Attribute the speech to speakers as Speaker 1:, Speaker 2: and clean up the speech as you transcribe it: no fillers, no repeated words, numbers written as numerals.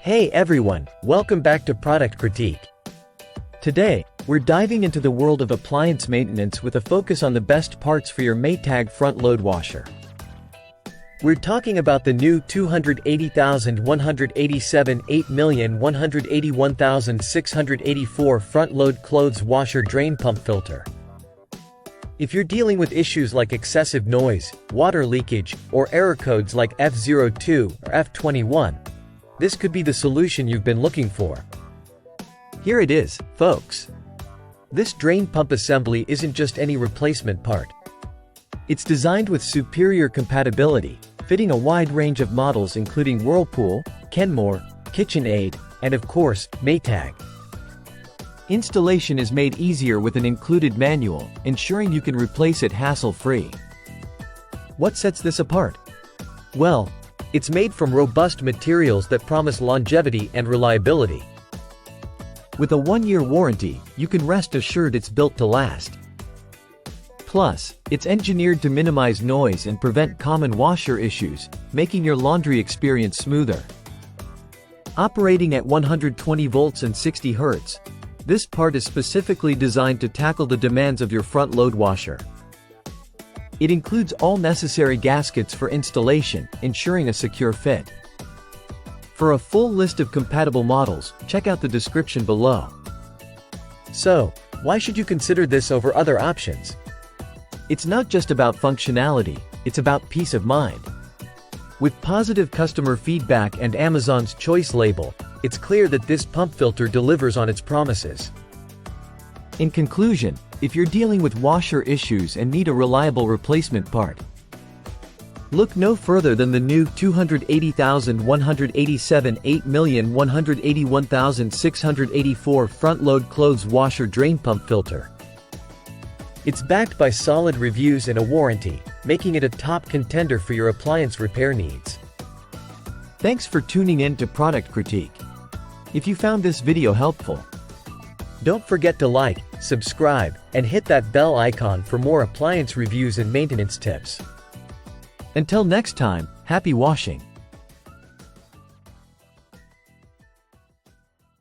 Speaker 1: Hey everyone, welcome back to Product Critique. Today, we're diving into the world of appliance maintenance with a focus on the best parts for your Maytag front-load washer. We're talking about the new 280,187 8,181,684 front-load clothes washer drain pump filter. If you're dealing with issues like excessive noise, water leakage, or error codes like F02 or F21, this could be the solution you've been looking for. Here it is, folks. This drain pump assembly isn't just any replacement part. It's designed with superior compatibility, fitting a wide range of models including Whirlpool, Kenmore, KitchenAid, and of course, Maytag. Installation is made easier with an included manual, ensuring you can replace it hassle-free. What sets this apart? Well, it's made from robust materials that promise longevity and reliability. With a 1-year warranty, you can rest assured it's built to last. Plus, it's engineered to minimize noise and prevent common washer issues, making your laundry experience smoother. Operating at 120 volts and 60 Hz, this part is specifically designed to tackle the demands of your front-load washer. It includes all necessary gaskets for installation, ensuring a secure fit. For a full list of compatible models, check out the description below. So, why should you consider this over other options? It's not just about functionality, it's about peace of mind. With positive customer feedback and Amazon's Choice label, it's clear that this pump filter delivers on its promises. In conclusion, if you're dealing with washer issues and need a reliable replacement part, look no further than the new 280,187 8,181,684 front-load clothes washer drain pump filter. It's backed by solid reviews and a warranty, making it a top contender for your appliance repair needs. Thanks for tuning in to Product Critique. If you found this video helpful, don't forget to like, subscribe, and hit that bell icon for more appliance reviews and maintenance tips. Until next time, happy washing!